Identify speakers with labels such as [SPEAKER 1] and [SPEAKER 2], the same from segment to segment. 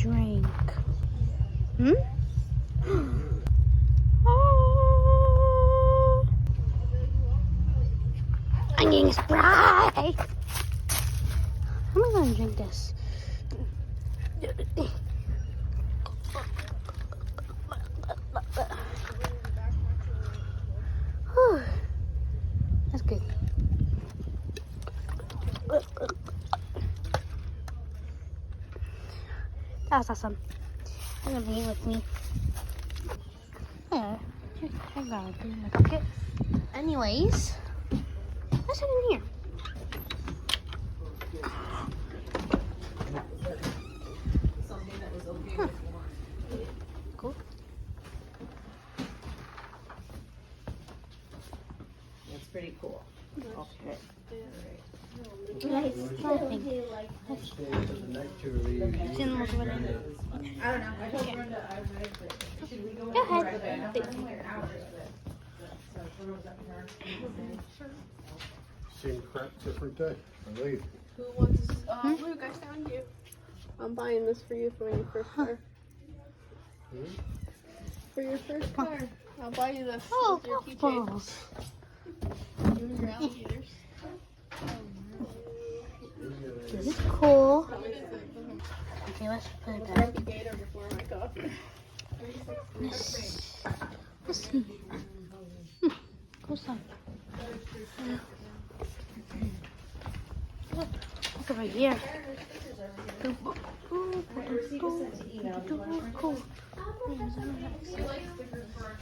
[SPEAKER 1] drink. Oh, I'm getting Sprite. How am I gonna drink this? Whew. That's good. That was awesome. I'm gonna bring it with me. Yeah, I got it in my pocket. Anyways, what's in here? Huh. Cool.
[SPEAKER 2] That's pretty cool. Okay.
[SPEAKER 1] Nice. Nothing.
[SPEAKER 2] I don't know.
[SPEAKER 1] Okay. Go ahead.
[SPEAKER 3] Same crap, different day. I leave.
[SPEAKER 4] Who wants this? Luke, I found you. I'm buying this for you for your first car. For your first car. I'll buy you this.
[SPEAKER 1] Oh,
[SPEAKER 4] with your
[SPEAKER 1] golf
[SPEAKER 4] keychain.
[SPEAKER 1] balls.
[SPEAKER 4] You and your alligators.
[SPEAKER 1] This is cool. Okay, let's put it
[SPEAKER 4] I'll
[SPEAKER 1] back.
[SPEAKER 4] the gator before my coffee.
[SPEAKER 1] Let's see. Cool stuff. Look over here. Cool.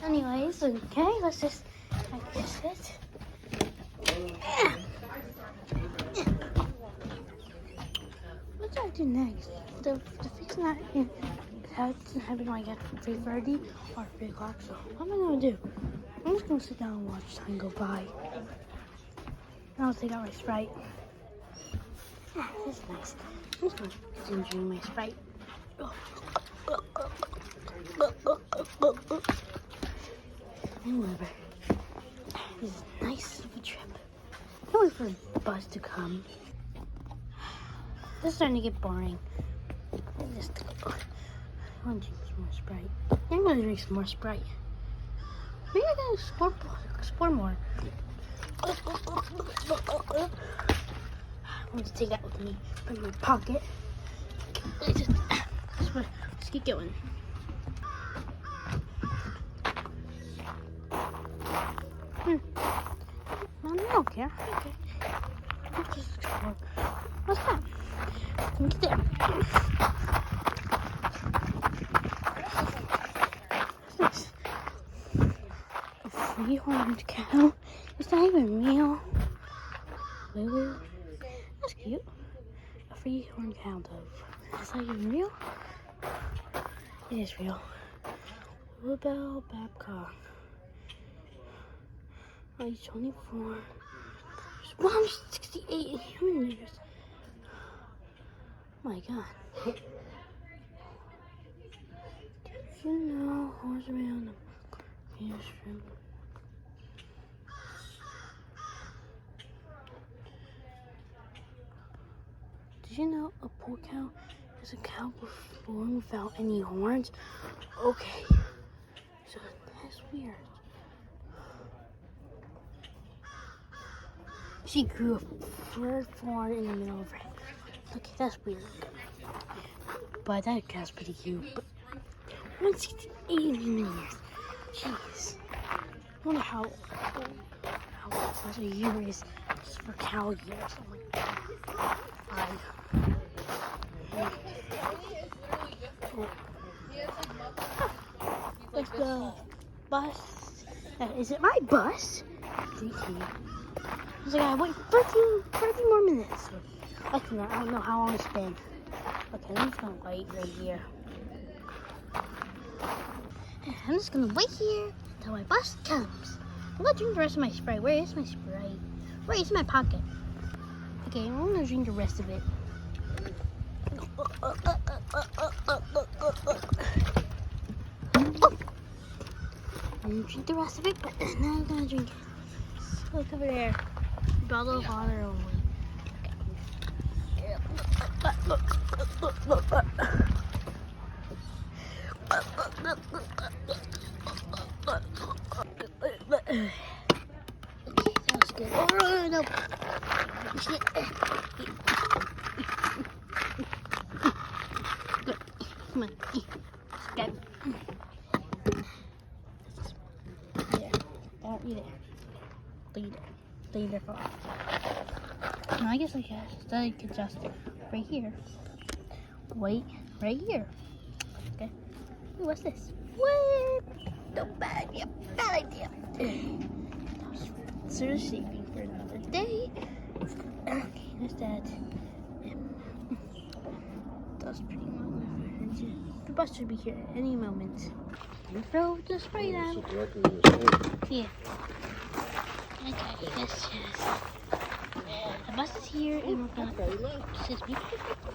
[SPEAKER 1] Anyways, okay, let's just like this it. What do I do next? The fix not in having like at 3:30 or 3 o'clock. So what am I gonna do? I'm just gonna sit down and watch time go by. And I'll take out my Sprite. Yeah, this is nice. I'm just gonna continue my Sprite. And whatever. This is nice of a trip. Can't wait for the bus to come. This is starting to get boring. I want to drink some more Sprite. I'm going to drink some more Sprite. Maybe I gotta explore more. I want to take that with me, put it in my pocket. Let's keep going. I don't care. Okay. Let's just explore. What's that? Look at there. What's this? A free-horned cow? Is that even real? Wait. That's cute. A free-horned cow dove. Is that even real? It is real. What about Babcock? Oh, he's 24. Wow, I'm 68 human years. Oh my god. Did you know horse around the strip? Did you know a poor cow is a cow born without any horns? Okay. So that's weird. She grew a third horn in the middle of her head. Okay, that's weird. But that cow's pretty cute. But 168 years. Jeez. I wonder how much a year is for cow years. Oh my god. Like the bus. Is it my bus? Thank you. I was like, I wait 13 more minutes. I don't know how long it's been. Okay, I'm just gonna wait right here. I'm just gonna wait here until my bus comes. I'm gonna drink the rest of my Sprite. Where is my Sprite? Where is my pocket? Okay, I'm gonna drink the rest of it. I'm gonna drink the rest of it, but now I'm gonna drink it. Look over there. Bottle of water only. was good. Oh, no. Shit. Come on. Go. There. Don't you there. Lead it. Lead it far. No, I guess I could just right here. Wait, right here. Okay. Ooh, what's this? What? No, bad idea. Bad idea. Sort of saving for another day. Okay, there's that. That's pretty much. The bus should be here at any moment. And throw the spray down. Yeah. Okay, yes. The bus is here and we're gonna. Excuse me. The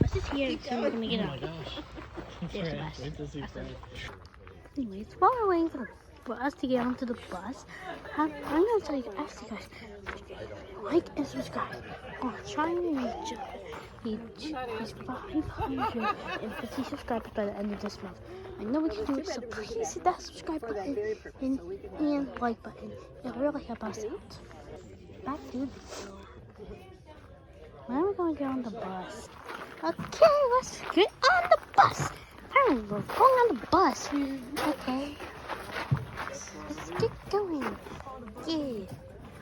[SPEAKER 1] bus is here and we're gonna get out. There's the bus. Anyways, while we're waiting for the bus to get onto the bus, I'm gonna tell you guys, like and subscribe. I'm trying to reach 550 subscribers by the end of this month. I know we can do it, so please hit that subscribe button and like button. It'll really help us out. Back to the video. When are we going to get on the bus? Okay, let's get on the bus. We're going on the bus. Okay. Let's get going. Yeah.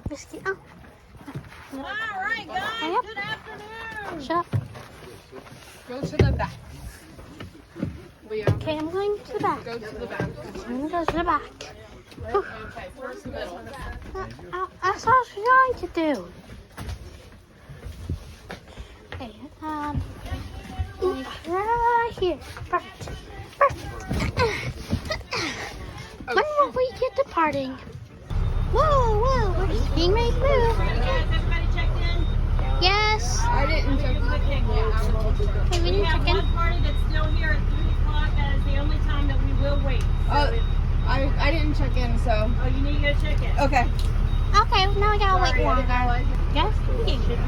[SPEAKER 1] Let's get on.
[SPEAKER 2] All right, guys. Good afternoon.
[SPEAKER 1] Shut up.
[SPEAKER 4] Go to the back. Leo.
[SPEAKER 1] Okay, I'm going to the back.
[SPEAKER 4] Go to the back.
[SPEAKER 1] I'm going to go to the back.
[SPEAKER 4] Okay, first middle.
[SPEAKER 1] That's what I was trying to do. Okay, right here. Perfect. When will we get departing? Whoa, we're being ready to move.
[SPEAKER 2] Everybody checked in?
[SPEAKER 1] Yes.
[SPEAKER 4] I didn't check
[SPEAKER 1] Okay, we didn't check in.
[SPEAKER 2] One party that's still here at 3 o'clock. That is the only time that we will wait. So
[SPEAKER 4] I didn't check in, so.
[SPEAKER 2] oh, you need to go check in.
[SPEAKER 4] Okay.
[SPEAKER 1] Okay, now we gotta wait longer. Yes,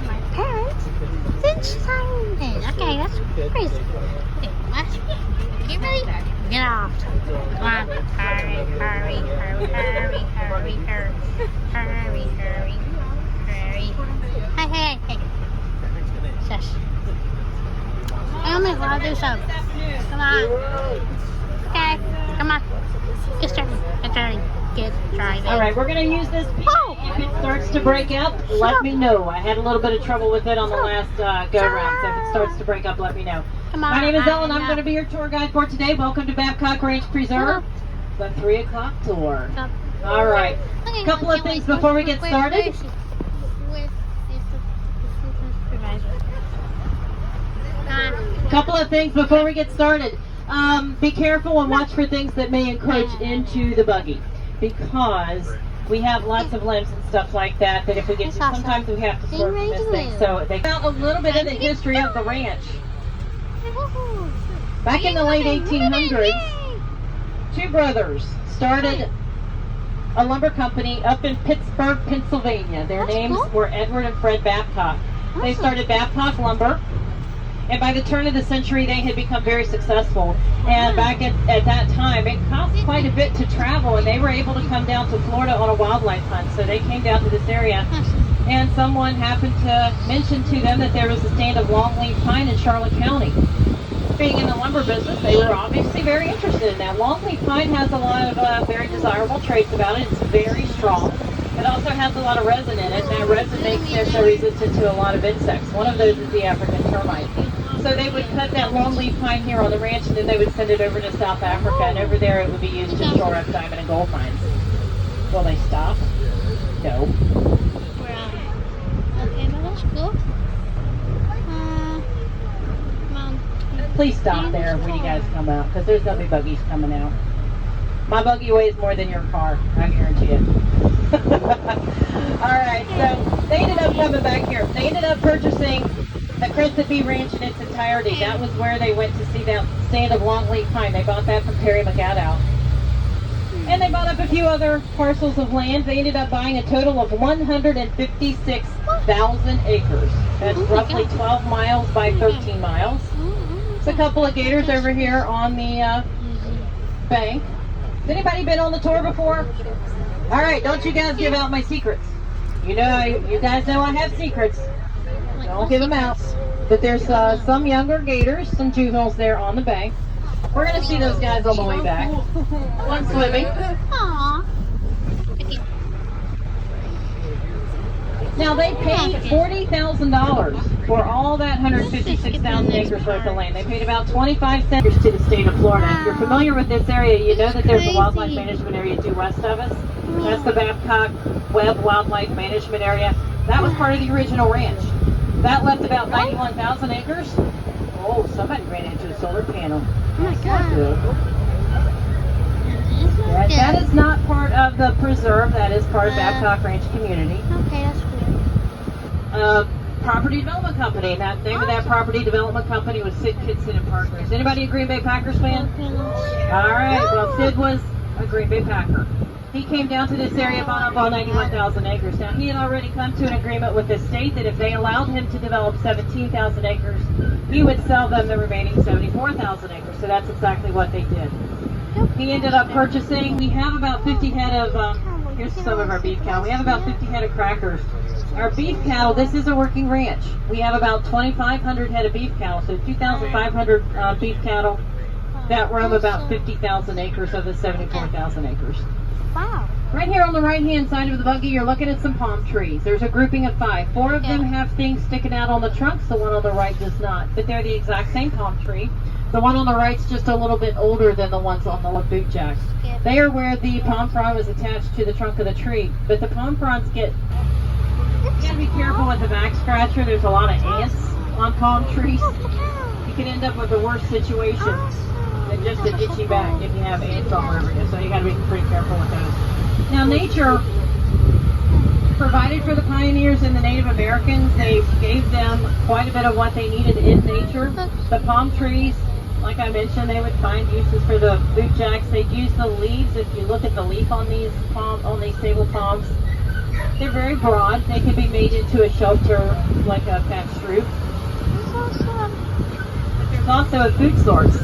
[SPEAKER 1] my parents didn't sign in. Okay, that's crazy. Okay, let's get ready. Get off. Come on. Hurry. Hey. Shush. I'm allowed to do something. Come on. Okay, come on. Get driving.
[SPEAKER 2] All right, we're going to use this piece.
[SPEAKER 1] Oh!
[SPEAKER 2] If it starts to break up, let me know. I had a little bit of trouble with it on the last go-round, so if it starts to break up, let me know.
[SPEAKER 1] Come on.
[SPEAKER 2] My name is Ellen. I'm going to be your tour guide for today. Welcome to Babcock Ranch Preserve, the 3 o'clock tour. All right.
[SPEAKER 1] Okay,
[SPEAKER 2] Couple of things before we get started. Couple of things before we get started. Be careful and watch for things that may encroach into the buggy, because we have lots of limbs and stuff like that if we get to, sometimes we have to swerve from this thing. So they found a little bit of the history of the ranch. Back in the late 1800s, two brothers started a lumber company up in Pittsburgh, Pennsylvania. Their names were Edward and Fred Babcock. They started Babcock Lumber. And by the turn of the century, they had become very successful. And back at that time, it cost quite a bit to travel, and they were able to come down to Florida on a wildlife hunt. So they came down to this area, and someone happened to mention to them that there was a stand of longleaf pine in Charlotte County. Being in the lumber business, they were obviously very interested in that. Longleaf pine has a lot of very desirable traits about it. It's very strong. It also has a lot of resin in it, and that resin makes it so resistant to a lot of insects. One of those is the African termite. So they would cut that longleaf pine here on the ranch, and then they would send it over to South Africa, and over there it would be used to shore up diamond and gold mines. Will they stop? No.
[SPEAKER 1] Okay, but that's cool. Come on.
[SPEAKER 2] Please stop there when you guys come out, because there's gonna be buggies coming out. My buggy weighs more than your car, I guarantee it. Alright, so they ended up coming back here. They ended up purchasing the Crescent Bee Ranch in its entirety. That was where they went to see that stand of longleaf pine. They bought that from Perry McAdow. And they bought up a few other parcels of land. They ended up buying a total of 156,000 acres. That's roughly 12 miles by 13 miles. There's a couple of gators over here on the bank. Has anybody been on the tour before? All right, don't you guys give out my secrets. You guys know I have secrets. Don't give them out. But there's some younger gators, some juveniles there on the bank. We're going to see those guys on the way back. One swimming.
[SPEAKER 1] Aww.
[SPEAKER 2] Now they paid $40,000 for all that 156,000 acres worth of land. They paid about 25 cents to the state of Florida. If you're familiar with this area, you know that there's a wildlife management area due west of us. That's the Babcock Webb Wildlife Management Area. That was part of the original ranch. That left about 91,000 acres. Oh, somebody ran into a solar panel.
[SPEAKER 1] Oh my god.
[SPEAKER 2] That is not part of the preserve. That is part of Babcock Ranch community.
[SPEAKER 1] Okay, that's weird.
[SPEAKER 2] Property Development Company. That name of that property development company was Sid Kitson and Partners. Anybody a Green Bay Packers fan? All right. Well, Sid was a Green Bay Packer. He came down to this area, bought up all 91,000 acres. Now, he had already come to an agreement with the state that if they allowed him to develop 17,000 acres, he would sell them the remaining 74,000 acres. So that's exactly what they did. He ended up purchasing, we have about 50 head of, here's some of our beef cattle. We have about 50 head of crackers. Our beef cattle, this is a working ranch. We have about 2,500 head of beef cattle, so 2,500 beef cattle that roam about 50,000 acres of the 74,000 acres.
[SPEAKER 1] Wow.
[SPEAKER 2] Right here on the right-hand side of the buggy, you're looking at some palm trees. There's a grouping of 5. 4 of them have things sticking out on the trunks. The one on the right does not. But they're the exact same palm tree. The one on the right's just a little bit older than the ones on the boot jacks. They are where the palm frond was attached to the trunk of the tree. But the palm fronds you gotta be careful with the back scratcher. There's a lot of ants on palm trees. You can end up with a worse situation than just an itchy back if you have ants all over you. So you gotta be pretty careful with those. Now nature provided for the pioneers and the Native Americans. They gave them quite a bit of what they needed in nature. The palm trees, like I mentioned, they would find uses for the boot jacks. They'd use the leaves. If you look at the leaf on these table palms, they're very broad. They can be made into a shelter like a thatched roof. But there's also a food source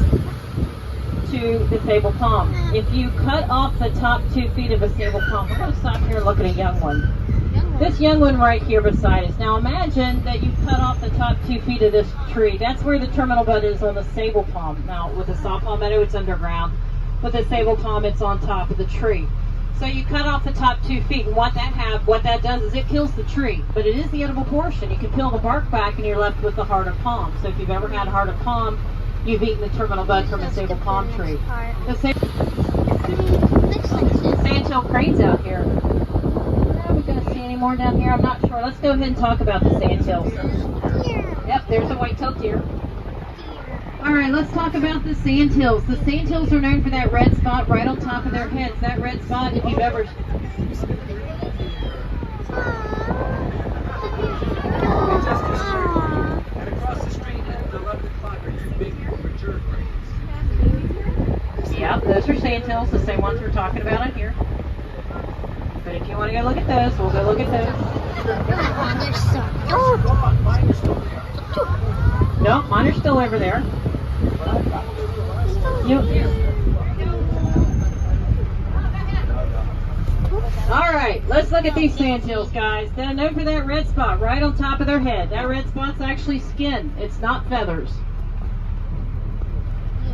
[SPEAKER 2] to the sable palm. If you cut off the top 2 feet of a sable palm, we're going to stop here and look at a young one. This young one right here beside us. Now imagine that you cut off the top 2 feet of this tree. That's where the terminal bud is on the sable palm. Now with the saw palm meadow, it's underground. With the sable palm, it's on top of the tree. So you cut off the top 2 feet, and what that does is it kills the tree. But it is the edible portion. You can peel the bark back, and you're left with the heart of palm. So if you've ever had heart of palm, you've eaten the terminal bud from a sable palm tree. The sandhill cranes out here. Are we going to see any more down here? I'm not sure. Let's go ahead and talk about the sandhills. Yep, there's a white-tailed deer. All right, let's talk about the sandhills. The sandhills are known for that red spot right on top of their heads. That red spot, if you've ever... Yep, those are sandhills, the same ones we're talking about on here. But if you want to go look at those, we'll go look at those. No, mine are still over there. All right, let's look at these sandhills, guys. They're known for that red spot right on top of their head. That red spot's actually skin. It's not feathers.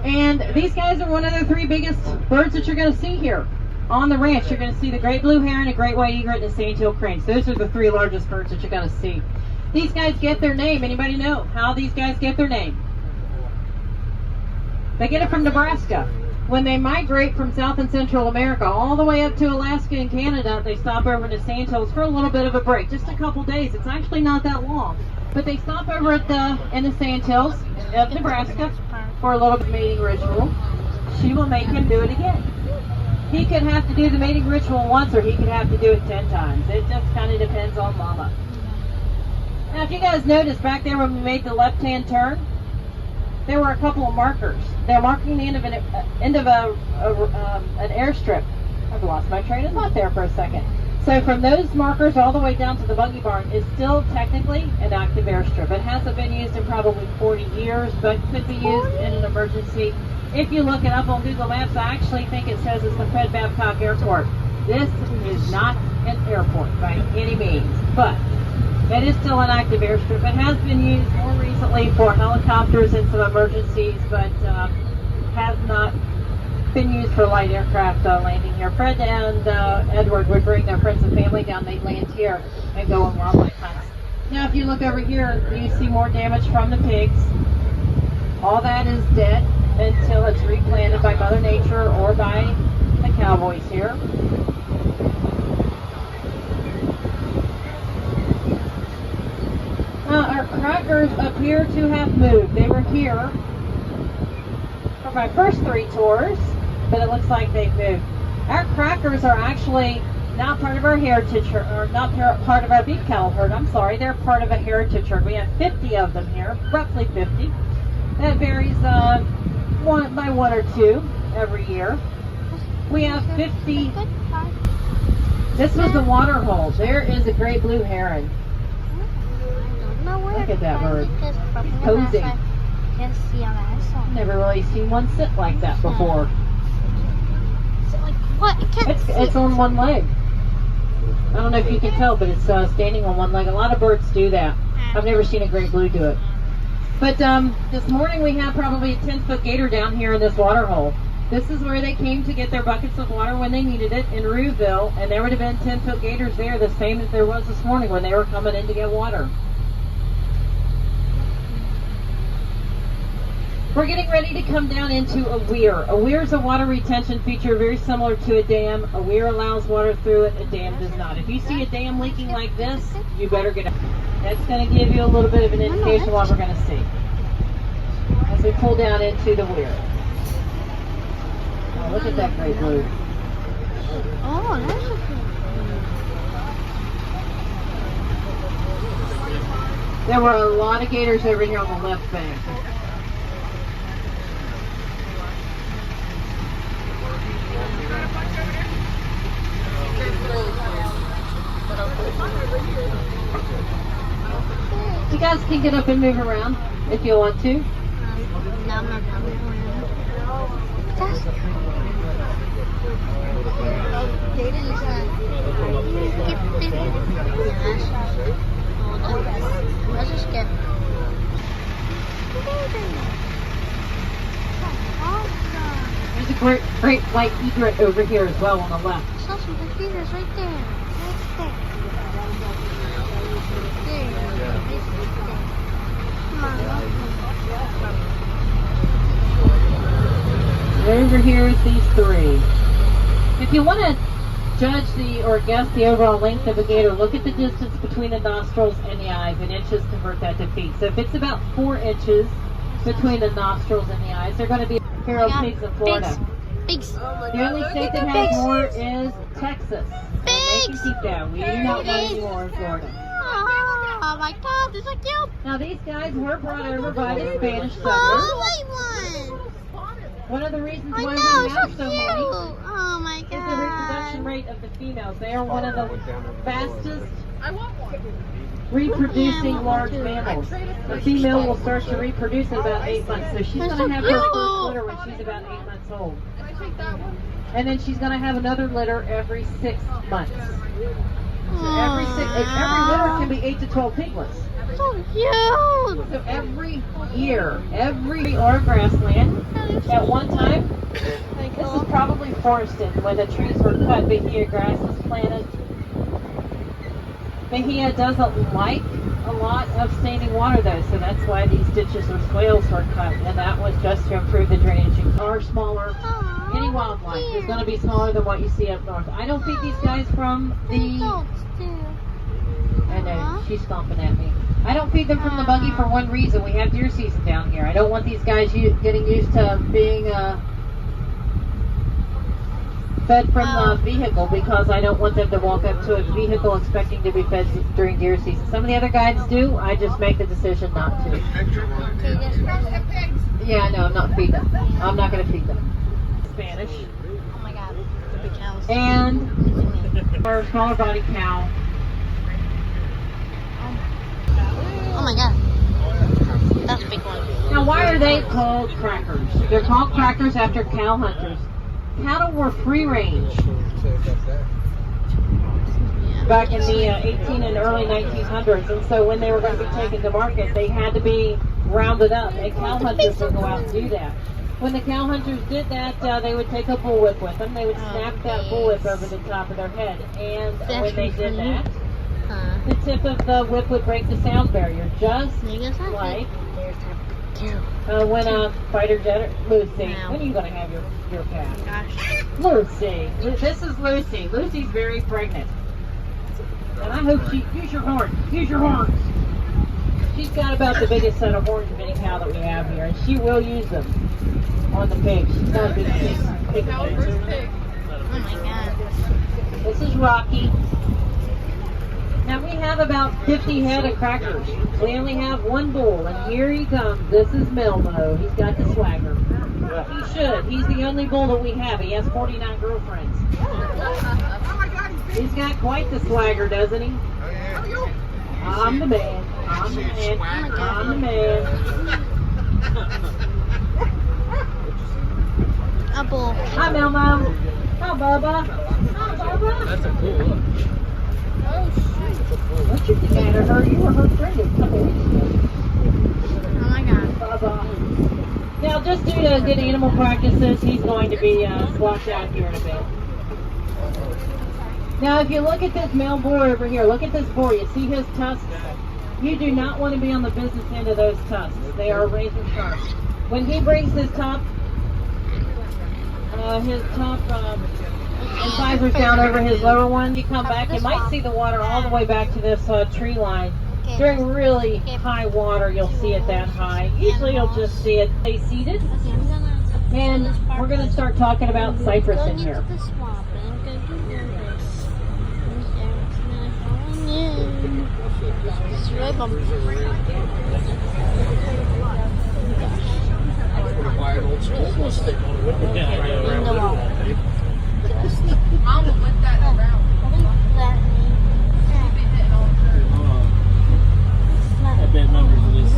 [SPEAKER 2] And these guys are one of the 3 biggest birds that you're going to see here. On the ranch, you're going to see the great blue heron, a great white egret, and a sandhill crane. So those are the 3 largest birds that you're going to see. These guys get their name. Anybody know how these guys get their name? They get it from Nebraska. When they migrate from South and Central America all the way up to Alaska and Canada, they stop over to sandhills for a little bit of a break, just a couple days. It's actually not that long. But they stop over in the sandhills of Nebraska for a little mating ritual. She will make him do it again. He could have to do the mating ritual once, or he could have to do it 10 times. It just kind of depends on mama. Now, if you guys noticed back there when we made the left-hand turn, there were a couple of markers. They're marking the end of an airstrip. I've lost my train of thought there for a second. So from those markers all the way down to the buggy barn is still technically an active airstrip. It hasn't been used in probably 40 years, but could be used in an emergency If you look it up on Google Maps, I actually think it says it's the Fred Babcock Airport. This is not an airport by any means, but it is still an active airstrip. It has been used more recently for helicopters and some emergencies, but has not been used for light aircraft landing here. Fred and Edward would bring their friends and family down. They'd land here and go on wildlife hunts. Now, if you look over here, you see more damage from the pigs. All that is dead until it's replanted by Mother Nature or by the cowboys here. Our crackers appear to have moved. They were here for my first 3 tours, but it looks like they've moved. Our crackers are actually not part of our heritage herd, or not part of our beef cattle herd. I'm sorry, they're part of a heritage herd. We have 50 of them here, roughly 50. That varies by 1 or 2 every year. We have 50. This was the water hole. There is a great blue heron. Look at that bird. Posing. Never really seen one sit like that before.
[SPEAKER 1] What?
[SPEAKER 2] It's on one leg. I don't know if you can tell, but it's standing on one leg. A lot of birds do that. I've never seen a great blue do it. But this morning we had probably a 10-foot gator down here in this water hole. This is where they came to get their buckets of water when they needed it in Rouville, and there would have been 10-foot gators there, the same as there was this morning when they were coming in to get water. We're getting ready to come down into a weir. A weir is a water retention feature very similar to a dam. A weir allows water through it, a dam does not. If you see a dam leaking like this, you better get out. That's going to give you a little bit of an indication of what we're going to see as we pull down into the weir. Oh, look at that great blue.
[SPEAKER 1] Oh, that's a cool.
[SPEAKER 2] There were a lot of gators over here on the left bank. You guys can get up and move around if you want to.
[SPEAKER 1] No, I'm not coming around. That's Let's just get.
[SPEAKER 2] There's a great white egret over here as well on the left.
[SPEAKER 1] I saw some computers right there. Right there.
[SPEAKER 2] Over here is these 3. If you want to judge or guess the overall length of a gator, look at the distance between the nostrils and the eyes. In inches, convert that to feet. So if it's about 4 inches between the nostrils and the eyes, they're going to be feral pigs in Florida.
[SPEAKER 1] Pigs.
[SPEAKER 2] The only state that has more is Texas. And they can keep that. We do not want any more in Florida.
[SPEAKER 1] Oh my God, they're so cute.
[SPEAKER 2] Now these guys were brought over by the Spanish settlers.
[SPEAKER 1] Oh, white one.
[SPEAKER 2] One of the reasons
[SPEAKER 1] I
[SPEAKER 2] why
[SPEAKER 1] know,
[SPEAKER 2] we
[SPEAKER 1] it's
[SPEAKER 2] have
[SPEAKER 1] so
[SPEAKER 2] so
[SPEAKER 1] cute.
[SPEAKER 2] many
[SPEAKER 1] Oh my
[SPEAKER 2] is the reproduction
[SPEAKER 1] God.
[SPEAKER 2] rate of the females. They are one of the fastest reproducing large mammals. The female will start to reproduce in about 8 months. So she's
[SPEAKER 1] They're
[SPEAKER 2] going
[SPEAKER 1] so
[SPEAKER 2] to have her first
[SPEAKER 1] cute.
[SPEAKER 2] litter when she's about 8 months old. And then she's going to have another litter every 6 months. So every litter can be 8 to 12 piglets.
[SPEAKER 1] So cute.
[SPEAKER 2] So every year, or grassland, at one time, this is probably forested when the trees were cut, bahia grass was planted. Bahia doesn't like a lot of standing water though, so that's why these ditches or swales were cut, and that was just to improve the drainage. Are smaller. Any wildlife is going to be smaller than what you see up north. I don't feed these guys from the... I know, she's stomping at me. I don't feed them from the buggy for one reason. We have deer season down here. I don't want these guys getting used to being fed from the vehicle, because I don't want them to walk up to a vehicle expecting to be fed during deer season. Some of the other guides do. I just make the decision not to. Yeah, no, I'm not feeding them. I'm not going to feed them. Spanish.
[SPEAKER 1] Oh my God, the big cows.
[SPEAKER 2] And our smaller body cow.
[SPEAKER 1] Oh my God. That's a big one.
[SPEAKER 2] Now, why are they called crackers? They're called crackers after cow hunters. Cattle were free range back in the 18 and early 1900s, and so when they were going to be taken to market, they had to be rounded up, and cow hunters would go out and do that. When the cow hunters did that, they would take a bullwhip with them. They would snap that bullwhip over the top of their head, and when they did that, the tip of the whip would break the sound barrier, just like when fighter jet Lucy. When are you going to have your cat?
[SPEAKER 1] Gosh.
[SPEAKER 2] Lucy. This is Lucy. Lucy's very pregnant. And I hope she, use your horn, use your horns. She's got about the biggest set of horns of any cow that we have here, and she will use them on the pig. She's got a big pig.
[SPEAKER 4] Cow versus pig.
[SPEAKER 1] Oh my god.
[SPEAKER 2] This is Rocky. Now we have about 50 head of crackers. We only have one bull, and here he comes. This is Melmo. He's got the swagger. He should. He's the only bull that we have. He has 49 girlfriends. He's got quite the swagger, doesn't he? I'm the man. I'm the man. I'm the man.
[SPEAKER 1] A bull.
[SPEAKER 2] Hi, Melmo. Hi, Bubba. Hi, Bubba.
[SPEAKER 3] That's a cool look.
[SPEAKER 2] What you think matter her? You were her friend a couple weeks ago.
[SPEAKER 1] Oh my god.
[SPEAKER 2] Bubba. Now, just due to good animal practices, he's going to be swapped out here in a bit. Now, if you look at this male boar over here, look at this boar. You see his tusks? You do not want to be on the business end of those tusks. They are razor sharp. When he brings his top incisors down over his lower one, you come back, you might see the water all the way back to this tree line. During really high water, you'll see it that high. Usually you'll just see it stay seated. And we're going to start talking about cypress in here.
[SPEAKER 1] It's really bumpy.
[SPEAKER 4] Mama went that around.
[SPEAKER 5] I bet numbers of this.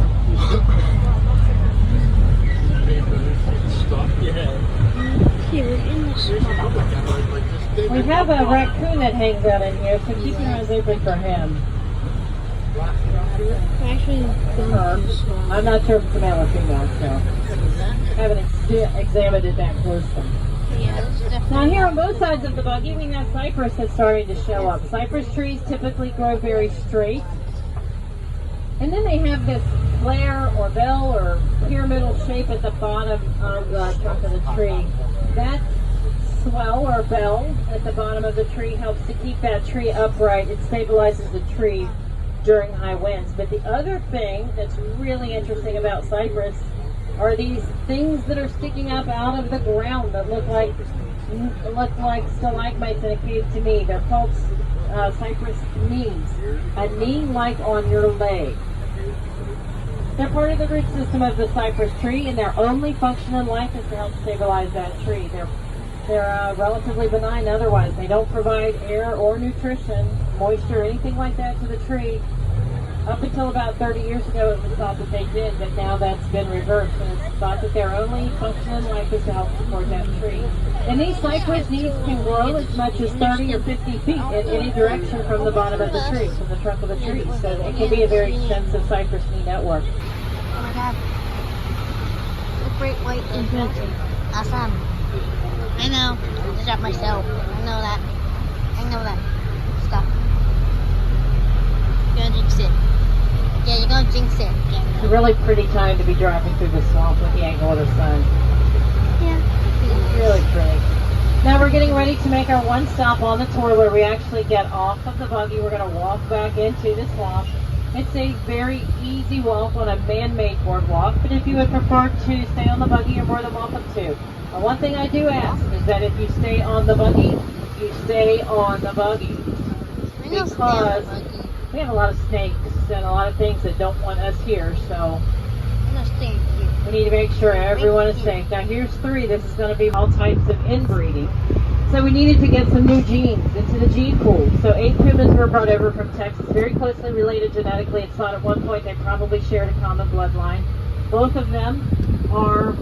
[SPEAKER 2] We have a raccoon that hangs out in here, so keep your eyes open for him.
[SPEAKER 1] Actually,
[SPEAKER 2] I'm not sure if it's a male or female, so I haven't examined it that closely.
[SPEAKER 1] yeah, this is definitely.
[SPEAKER 2] Now here on both sides of the buggy, we have cypress that's starting to show up. Cypress trees typically grow very straight. And then they have this flare or bell or pyramidal shape at the bottom of the trunk of the tree. That swell or bell at the bottom of the tree helps to keep that tree upright. It stabilizes the tree during high winds. But the other thing that's really interesting about cypress are these things that are sticking up out of the ground that look like stalagmites in a cave to me. They're called cypress knees. A knee like on your leg. They're part of the root system of the cypress tree, and their only function in life is to help stabilize that tree. They're relatively benign otherwise. They don't provide air or nutrition, moisture, anything like that to the tree. Up until about 30 years ago, it was thought that they did, but now that's been reversed, and it's thought that their only function in life is to help support that tree. And these cypress knees can grow as much as 30 or 50 feet in any direction from the bottom of the tree, from the trunk of the tree. So it can be a very extensive cypress knee network.
[SPEAKER 1] Oh my god. The great white infinity. Awesome. I know. I just got myself. I know that. I know that. Stop. You're gonna jinx it. Yeah, you're gonna jinx it.
[SPEAKER 2] It's a really pretty time to be driving through the swamp with the angle of the sun.
[SPEAKER 1] Yeah.
[SPEAKER 2] Really pretty. Now we're getting ready to make our one stop on the tour where we actually get off of the buggy. We're going to walk back into the swamp. It's a very easy walk on a man-made boardwalk, but if you would prefer to stay on the buggy, you're more than welcome to. One thing I do ask is that if you stay on the buggy, you stay on the buggy. Because we have a lot of snakes and a lot of things that don't want us here, so we need to make sure everyone is safe. Now here's 3. This is going to be all types of inbreeding. So we needed to get some new genes into the gene pool. So 8 pumas were brought over from Texas, very closely related genetically. It's thought at one point they probably shared a common bloodline. Both of them are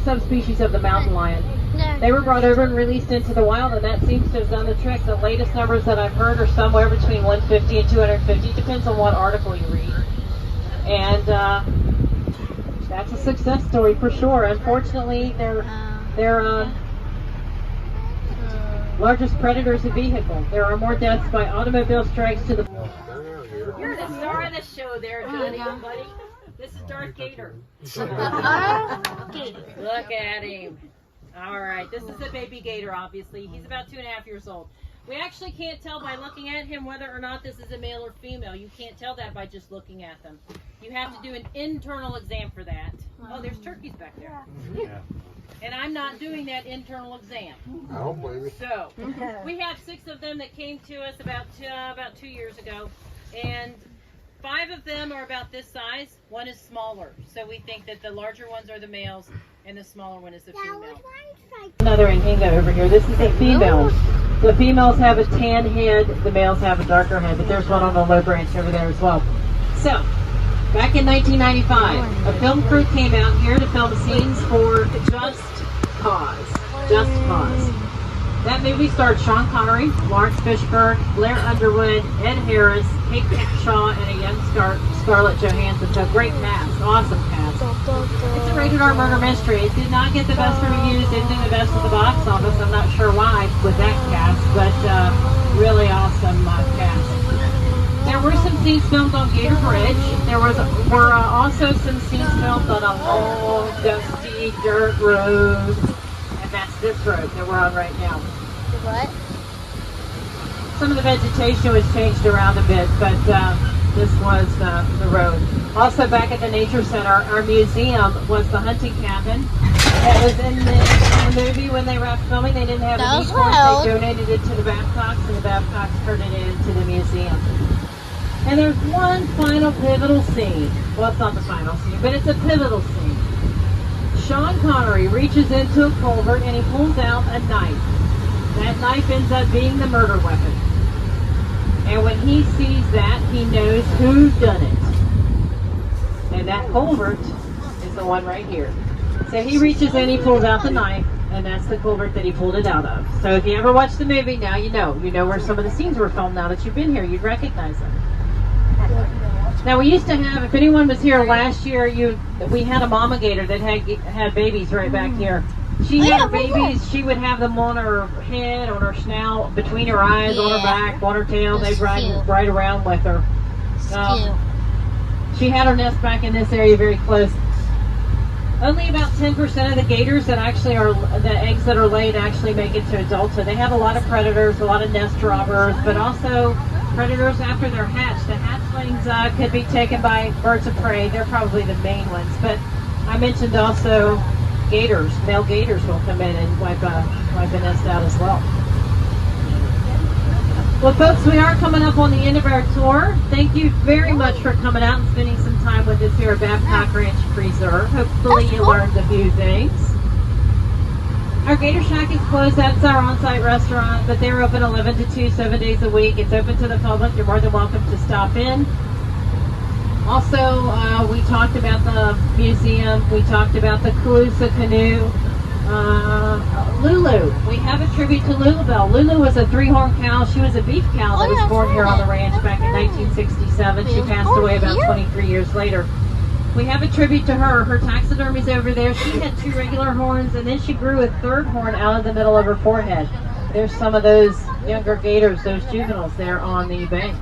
[SPEAKER 2] subspecies of the mountain lion. They were brought over and released into the wild, and that seems to have done the trick. The latest numbers that I've heard are somewhere between 150 and 250. Depends on what article you read. And that's a success story for sure. Unfortunately, they're largest predators of vehicles. There are more deaths by automobile strikes to the... You're the star of the show there, Johnny, buddy. This is Darth Gator. Look at him. All right, this is a baby gator, obviously. He's about 2.5 years old. We actually can't tell by looking at him whether or not this is a male or female. You can't tell that by just looking at them. You have to do an internal exam for that. Oh, there's turkeys back there.
[SPEAKER 3] Yeah.
[SPEAKER 2] And I'm not doing that internal exam.
[SPEAKER 3] I don't blame you.
[SPEAKER 2] So, we have 6 of them that came to us about 2 years ago. And 5 of them are about this size. 1 is smaller. So we think that the larger ones are the males and the smaller one is the female. Another Inhinga over here. This is a female. The females have a tan head, the males have a darker head, but there's one on the low branch over there as well. So, back in 1995, a film crew came out here to film scenes for Just Cause. Just Cause. That movie starred Sean Connery, Lawrence Fishburne, Blair Underwood, Ed Harris, Kate Capshaw, and a young Scarlett Johansson. So great cast, awesome cast. It's a rated R murder mystery. It did not get the best reviews, didn't do the best at the box office. I'm not sure why with that cast, but really awesome cast. There were some scenes filmed on Gator Bridge. There were also some scenes filmed on a long, dusty dirt road. That's this road that we're on right now.
[SPEAKER 1] What?
[SPEAKER 2] Some of the vegetation was changed around a bit, but this was the road. Also back at the Nature Center, our museum was the hunting cabin that was in the movie when they wrapped filming. They didn't have a decoy. They donated it to the Babcocks, and the Babcocks turned it into the museum. And there's one final pivotal scene. Well, it's not the final scene, but it's a pivotal scene. Sean Connery reaches into a culvert and he pulls out a knife. That knife ends up being the murder weapon. And when he sees that, he knows who done it. And that culvert is the one right here. So he reaches in, he pulls out the knife, and that's the culvert that he pulled it out of. So if you ever watch the movie, now you know. You know where some of the scenes were filmed now that you've been here. You'd recognize them. Now we used to have, if anyone was here last year, we had a mama gator that had babies right back here. She had her babies, she would have them on her head, on her snout, between her eyes, on her back, on her tail. They'd ride around with her. She had her nest back in this area very close. Only about 10% of the gators that actually are, the eggs that are laid actually make it to adulthood. They have a lot of predators, a lot of nest robbers, but also predators after they're hatched. The hatchlings could be taken by birds of prey. They're probably the main ones. But I mentioned also gators. Male gators will come in and wipe the nest out as well. Well, folks, we are coming up on the end of our tour. Thank you very much for coming out and spending some time with us here at Babcock Ranch Preserve. Hopefully you learned a few things. Our Gator Shack is closed. That's our on-site restaurant, but they're open 11 to 2, 7 days a week. It's open to the public. You're more than welcome to stop in. Also, we talked about the museum. We talked about the Calusa canoe. Lulu. We have a tribute to Lulabelle. Lulu was a 3-horn cow. She was a beef cow that was born here on the ranch back in 1967. She passed away about 23 years later. We have a tribute to her. Her taxidermy's over there. She had 2 regular horns, and then she grew a 3rd horn out of the middle of her forehead. There's some of those younger gators, those juveniles there on the bank.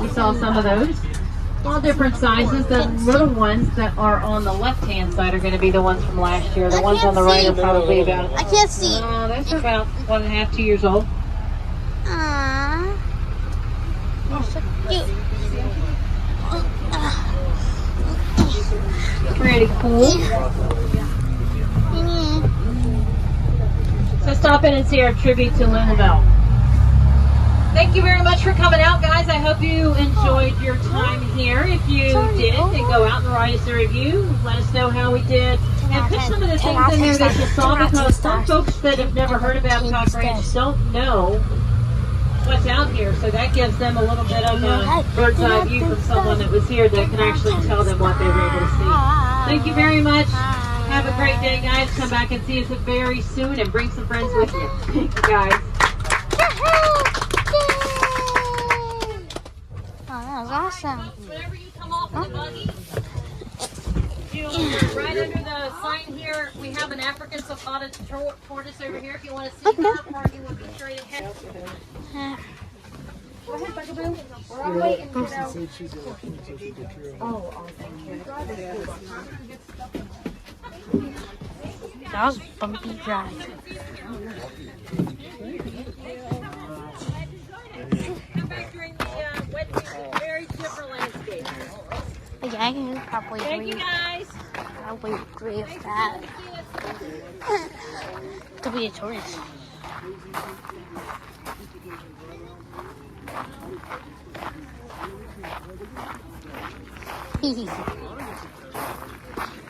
[SPEAKER 2] We saw some of those. All different sizes. The little ones that are on the left-hand side are going to be the ones from last year. The ones on the right are probably about...
[SPEAKER 1] I can't see.
[SPEAKER 2] Those are about 1.5, 2 years old.
[SPEAKER 1] Aww. You're so cute.
[SPEAKER 2] Pretty cool. So stop in and see our tribute to Lulabelle. Thank you very much for coming out, guys. I hope you enjoyed your time here. If you did, then go out and write us a review. Let us know how we did And put some of the things in there that you saw, because some folks that have never heard of Babcock Ranch don't know what's out here. So that gives them a little bit of a bird's eye view from someone that was here that can actually tell them what they were able to see. Thank you very much. Have a great day, guys. Come back and see us very soon and bring some friends with you. Thank you, guys.
[SPEAKER 1] Oh, that was awesome.
[SPEAKER 2] Whenever you come off of the buggy, right under the sign here, we have an African sulcata tortoise over here. If you want to see that, parking will be straight ahead.
[SPEAKER 4] Go ahead, Bugaboo. We're all waiting, kiddo.
[SPEAKER 1] That was a bumpy drive.
[SPEAKER 2] Come back during the wet season. Very different landscape.
[SPEAKER 1] Yeah, I can probably
[SPEAKER 2] Thank you, guys.
[SPEAKER 1] probably agree with that. To be a tourist.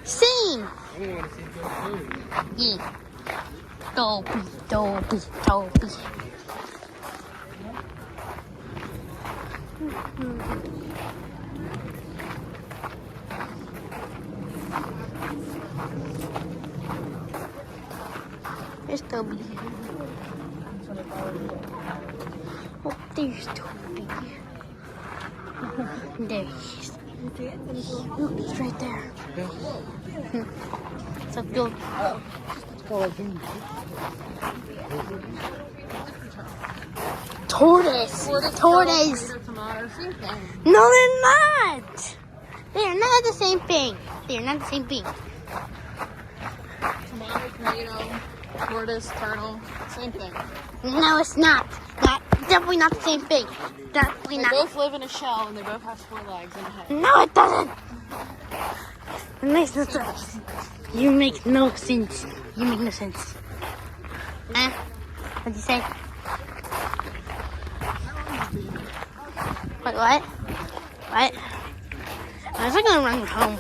[SPEAKER 1] Sing! Yeah. Dopey, dopey, dopey. There's Toby. Oh, there's Toby. There he is. Look, he's right there. So good. Tortoise! Tortoise! No, they're not! They are not the same thing. They are not the same thing.
[SPEAKER 4] Tomato, tomato, tortoise, turtle, same thing.
[SPEAKER 1] No, it's not. Definitely not the same thing. Definitely
[SPEAKER 4] They
[SPEAKER 1] not.
[SPEAKER 4] both live in a shell and they both have 4 legs and a head.
[SPEAKER 1] No, it doesn't. It makes no sense. You make no sense. You make no sense. What'd you say? Wait, what? What? I was gonna run home.